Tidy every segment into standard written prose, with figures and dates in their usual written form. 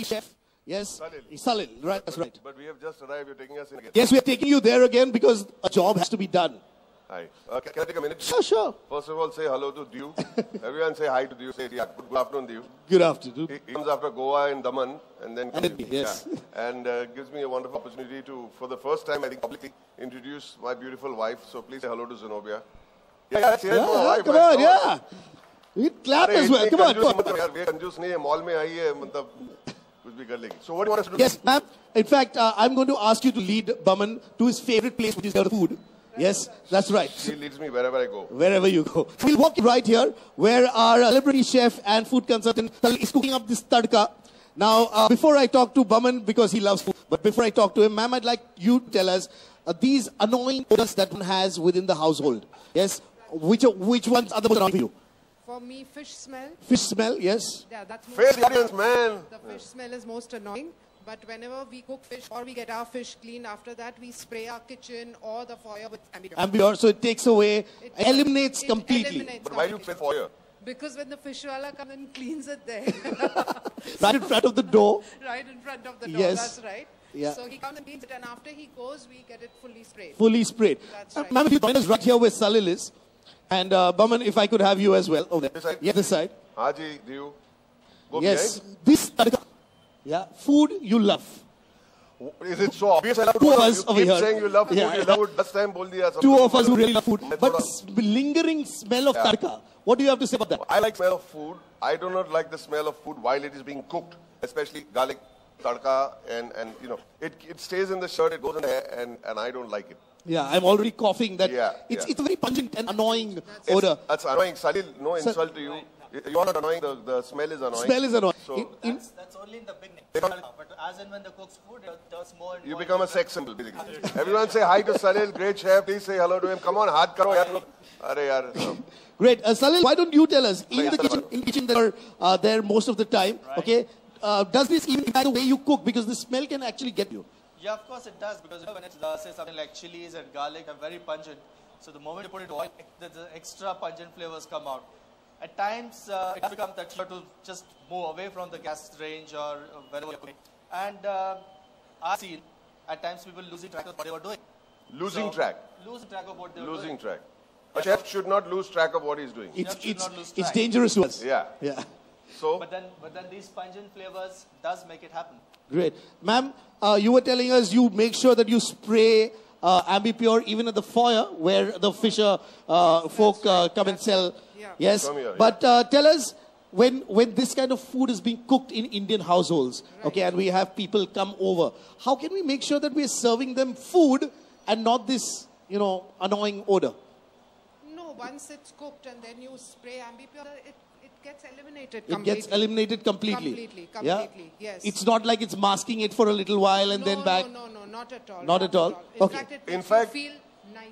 chef. Yes, Salil. Salil, right, that's right. But we have just arrived. You're taking us in again. Yes, we are taking you there again because a job has to be done. Hi. Can I take a minute? Sure. First of all, say hello to Diu. Everyone say hi to Diu. Say, yeah, good afternoon, Diu. Good afternoon. He comes after Goa and Daman, and then comes, yes. yeah. And gives me a wonderful opportunity to, for the first time, I think, publicly introduce my beautiful wife. So please say hello to Zenobia. Yeah, cheers for my wife. Come on, yeah. We clap as well. Come on. We कंजूस नहीं है, mall में आई है, मतलब कुछ भी कर लेगी. So what do you want us to do? Yes, ma'am. In fact, I'm going to ask you to lead Baman to his favorite place, which is the food. Yes, that's right. She leads me wherever I go. Wherever you go. We'll walk right here, where our celebrity chef and food consultant is cooking up this tadka. Now, before I talk to Baman, because he loves food, but before I talk to him, ma'am, I'd like you to tell us these annoying odors that one has within the household. Yes, which ones are the most annoying for you? For me, fish smell. Fish smell, yes. Yeah, that's most Face the audience, man. The fish smell is most annoying. But whenever we cook fish or we get our fish clean, after that we spray our kitchen or the foyer with Ambipure. Ambipure, so it takes away, eliminates completely. Eliminates But why do you say foyer? Because when the fish wala comes and cleans it there. Right in front of the door. Right in front of the door, Yes. that's right. Yeah. So he comes and cleans it, and after he goes, we get it fully sprayed. Fully sprayed. That's right. Ma'am, if you join us right here where Salil is, and Baman, if I could have you as well. Over there. This side? Yeah, this side. Haji, Diu. Go Yes. behind. This tadka. Yeah, food you love. Is it so obvious? Two of us you over keep here. saying you love food. Yeah. You love food. Last time, bol diya. Two of us who really love food. मैं But थोड़ा- lingering smell of tadka. What do you have to say about that? I like smell of food. I do not like the smell of food while it is being cooked, especially garlic, tadka, and you know, it stays in the shirt, it goes in the hair, and I don't like it. Yeah, I'm already coughing that. Yeah, It's yeah. a very pungent and annoying odor. That's annoying. Salil, no Sir- insult to you. You are not annoying. The smell is annoying. Smell is annoying. So That's only in the beginning. Become- But as and when the cooks food, it does more and you more. become a sex symbol, basically. Everyone say hi to Salil, great chef. Please say hello to him. Come on, hard karo yaar. Arey yaar. Great. Salil, why don't you tell us, in Yes, the kitchen that are there most of the time, okay, does this even impact the way you cook? Because the smell can actually get you. Yeah, of course it does, because when it's say something like chilies and garlic are very pungent. So the moment you put it oil, the extra pungent flavors come out. At times, it becomes that you have to just move away from the gas range or wherever you're cooking. And I've seen at times people losing track of what they were doing. Losing So, track. Losing track of what they were Losing doing. track. A chef should not lose track of what he's doing. It's, should not lose it's track. dangerous to us. Yeah. Yeah. So, But then these pungent flavors does make it happen. Great. Ma'am, you were telling us you make sure that you spray Ambipure even at the foyer where the fisher folk come and sell. Yeah. Yes. Come here, But tell us, when this kind of food is being cooked in Indian households, okay, and we have people come over, how can we make sure that we are serving them food and not this, annoying odor? No, once it's cooked and then you spray Ambipure, it gets eliminated It completely. gets eliminated completely. Completely, yes. It's not like it's masking it for a little while and then back. No, not at all. Not at all? In Okay. fact, it In makes fact- you feel nicer.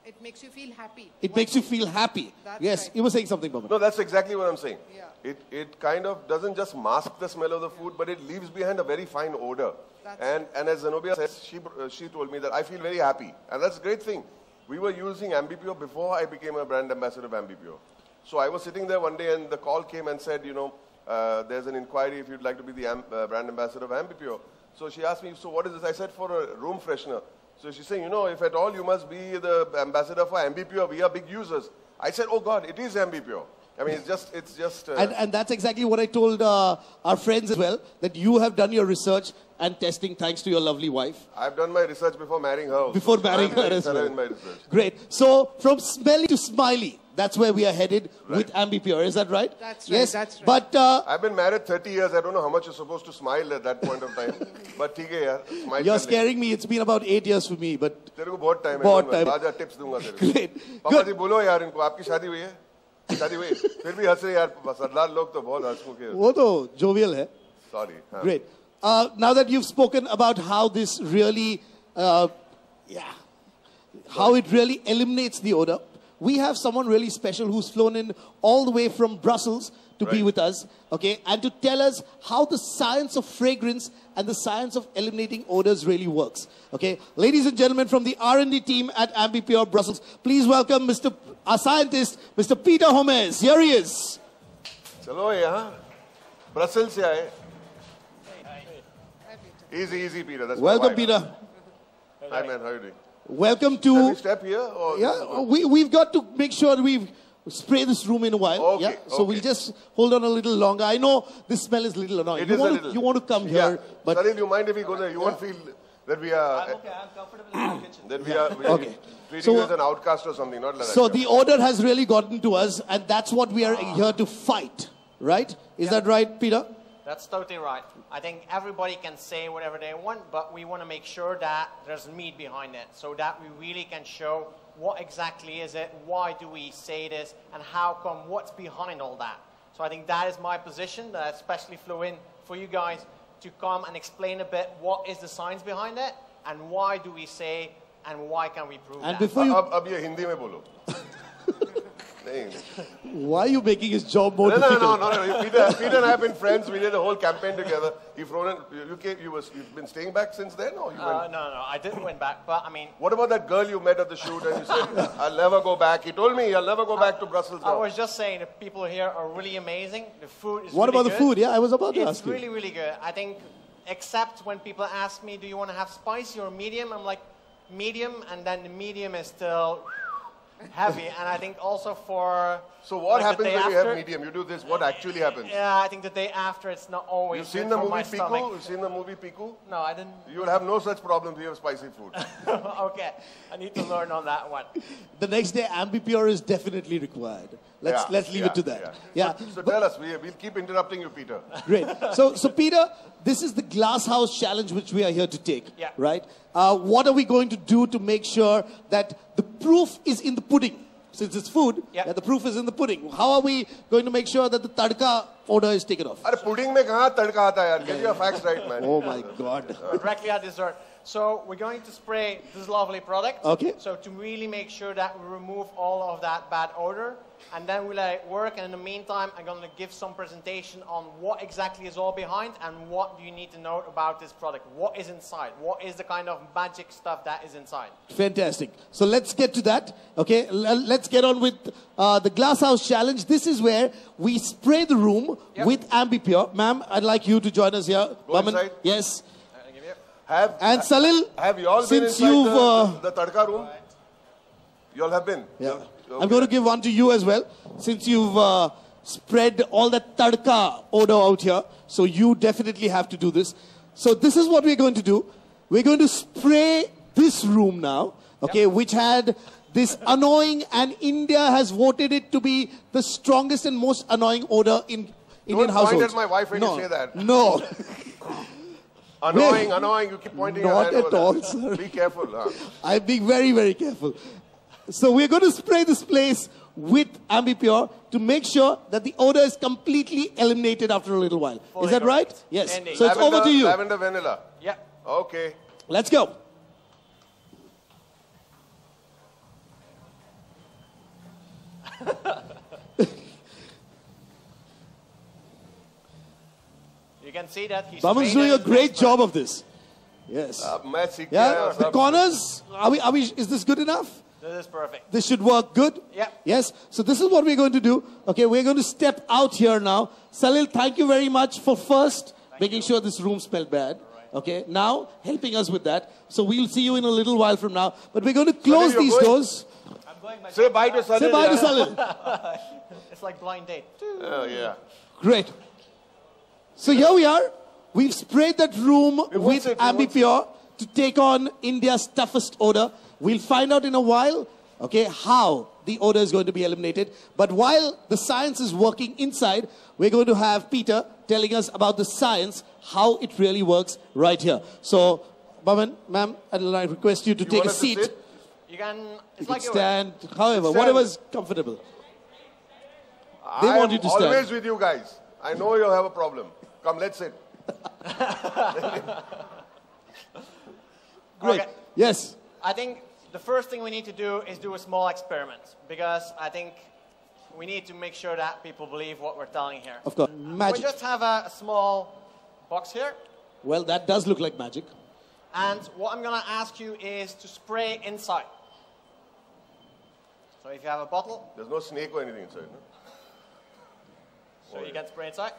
It makes you feel happy. It makes you feel happy. That's Yes, right. you were saying something, Baman. no, that's exactly what I'm saying. Yeah. It kind of doesn't just mask the smell of the food, but it leaves behind a very fine odor. That's And as Zenobia says, she told me that I feel very happy. And that's a great thing. We were using Ambipure before I became a brand ambassador of Ambipure. So I was sitting there one day and the call came and said, there's an inquiry if you'd like to be the brand ambassador of Ambipure. So she asked me, so what is this? I said, for a room freshener. So she's saying, if at all you must be the ambassador for Ambipure, we are big users. I said, oh God, it is Ambipure. I mean, it's just. And that's exactly what I told our friends as well, that you have done your research and testing thanks to your lovely wife. I've done my research before marrying her. also. Before marrying I'm her very as thorough well. in my research. Great. So from smelly to smiley, that's where we are headed with Ambipure. Is that right? That's right, Yes. that's right. But I've been married 30 years. I don't know how much you're supposed to smile at that point of time. But ठीक है यार, smile you're कर ले. scaring me. It's been about 8 years for me. But तेरे को बहुत time है. बहुत time. राजा tips दूंगा तेरे को. great. पापा Good. जी बोलो यार इनको आपकी शादी हुई है? शादी हुई? फिर भी हंस रहे यार. सरदार लोग तो बहुत हंसमुख हैं. वो तो jovial है. Sorry. हाँ. Great. Now that you've spoken about how this really, how it really eliminates the odor, we have someone really special who's flown in all the way from Brussels to be Right. with us, okay, and to tell us how the science of fragrance and the science of eliminating odors really works, okay. Ladies and gentlemen from the R&D team at Ambipure Brussels, please welcome our scientist, Mr. Peter Homes. Here he is. चलो यहाँ Brussel से आए. Easy, easy, Peter. That's my Welcome, wife. Peter. Hi, man. How are you doing? Welcome Can we to... step here? Or Yeah, we've got to make sure we spray this room in a while. Okay, Yeah, so we'll okay. just hold on a little longer. I know this smell is a little annoying. It is a little. You want to come Yeah. here, but Salil, you mind if we go there? You won't feel that we are... I'm okay, I'm comfortable in my kitchen. That we are Okay. treating So- you as an outcast or something, not like that. so the order has really gotten to us, and that's what we are here to fight, right? Is that right, Peter? That's totally right. I think everybody can say whatever they want, but we want to make sure that there's meat behind it, so that we really can show what exactly is it, why do we say this, and how come, what's behind all that. So I think that is my position, that I especially flew in for you guys to come and explain a bit what is the science behind it, and why do we say, and why can we prove And that. before you, अब ये हिंदी में बोलो. नहीं. why are you making his job more No, no, difficult? no, no. Peter and I have been friends. We did a whole campaign together. You've been staying back since then, or you went? No, I didn't win back, but I mean, What about that girl you met at the shoot and you said, I'll never go back? He told me, I'll never go back to Brussels I now. was just saying the people here are really amazing. The food is What really about the good. food? Yeah, I was about to It's ask you. really, really good. I think, except when people ask me, do you want to have spicy or medium? I'm like, medium, and then the medium is still heavy. And I think also for... So what like, the happens day when you after- have medium? You do this, what actually happens? Yeah, I think the day after it's not always You've seen good the for movie my Piku? stomach. You've seen the movie Piku? No, I didn't. You will have no such problems if you have spicy food. Okay, I need to learn on that one. The next day, Ambipure is definitely required. Let's leave it to that. Yeah. So tell us, we'll keep interrupting you, Peter. Great. So Peter, this is the Glass House Challenge which we are here to take, Yeah. right? What are we going to do to make sure that the proof is in the pudding? Since it's food, Yeah. the proof is in the pudding. How are we going to make sure that the tadka order is taken off? अरे pudding में कहाँ तड़का आता है यार? Get your facts right, man. Oh my God. Directly at dessert. So we're going to spray this lovely product. Okay. So to really make sure that we remove all of that bad odor, and then we let it work. And in the meantime, I'm going to give some presentation on what exactly is all behind and what do you need to know about this product. What is inside? What is the kind of magic stuff that is inside? Fantastic. So let's get to that. Okay, let's get on with the Glass House Challenge. This is where we spray the room Yep. with Ambipure. Ma'am, I'd like you to join us here. Go Baman, inside. yes. I'll give you. And Salil, Have you all been since inside you've... the tadka room? You all have been? Yeah. Okay. I'm going to give one to you as well, since you've spread all that tadka odor out here. So you definitely have to do this. So this is what we're going to do. We're going to spray this room now, okay, which had this annoying, and India has voted it to be the strongest and most annoying odor in Indian Don't households. point at my wife when you say that. No. Annoying, annoying. You keep pointing your Not hand at over all, there. sir. Be careful. Huh? I'm being very, very careful. So we're going to spray this place with Ambipure to make sure that the odor is completely eliminated after a little while. Fully Is that right? correct. Yes. Indeed. So it's over to you. Lavender vanilla. Yeah. Okay. Let's go. You can see that he's Baman's trained doing a as an great expert. job of this. Yes. मैं सीख Yeah. गया The सब. corners, is this good enough? This is perfect. This should work good? Yeah. Yes. So this is what we're going to do. Okay, we're going to step out here now. Salil, thank you very much for first making sure this room smelled bad. Okay, now helping us with that. So we'll see you in a little while from now. But we're going to close you're these going? doors. I'm going my Say bye to Salil. Say bye to yeah. Salil. It's like blind date. Oh, yeah. Great. So here we are. We've sprayed that room with what's it? Ambipure to take on India's toughest odor. We'll find out in a while, okay, how the odor is going to be eliminated. But while the science is working inside, we're going to have Peter telling us about the science, how it really works right here. So, Baman, ma'am, I request you to You take want a us to seat. sit? You can. You It's can like you stand, however, Stand. whatever's comfortable. They I want am you to stand. always with you guys. I know you'll have a problem. Come, let's sit. Great. Okay. Yes. I think the first thing we need to do is do a small experiment, because I think we need to make sure that people believe what we're telling here. Of course. We Magic. just have a small box here, Well, that does look like magic. and what I'm going to ask you is to spray inside. So if you have a bottle, There's no snake or anything inside, no? so you can spray inside.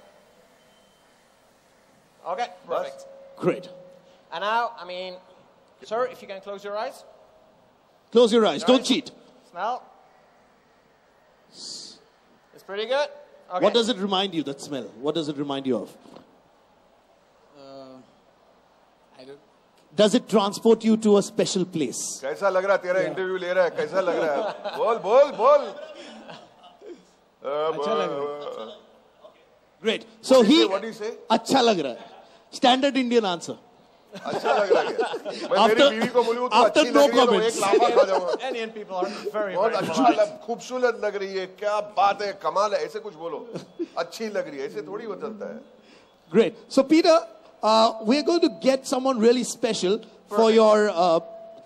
Okay, perfect. Great. And now, I mean, sir, if you can close your eyes. Close your eyes. Don't cheat. Smell. It's pretty good. Okay. What does it remind you, that smell? What does it remind you of? I don't. Does it transport you to a special place? कैसा लग रहा है तेरा interview ले रहा है कैसा लग रहा है बोल बोल बोल अच्छा लग रहा है. Great. So what do you say? अच्छा लग रहा है. Standard Indian answer. अच्छा लग रहा है मैं मेरी बीवी को बोलूँ तो after अच्छी no लग रही है तो comments. एक लाफा खा जाऊंगा Indian people are very, बहुत very अच्छा लग खूबसूरत लग रही है क्या बात है कमाल है ऐसे कुछ बोलो अच्छी लग रही है ऐसे थोड़ी हो चलता है Great. So Peter, we're going to get someone really special for your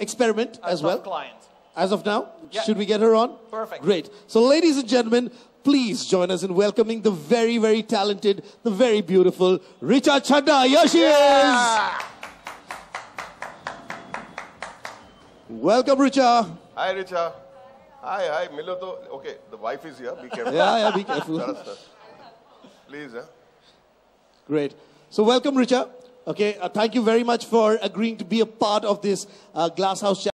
experiment as well. Client. As of now, Yeah. should we get her on? Perfect. Great. So ladies and gentlemen, please join us in welcoming the very, very talented, the very beautiful Richa Chadha. Here she is. Welcome, Richa. Hi Richa hi मिलो तो okay the wife is here be careful Yeah, be careful. please Great. So welcome, Richa. Okay, thank you very much for agreeing to be a part of this Glass House Challenge.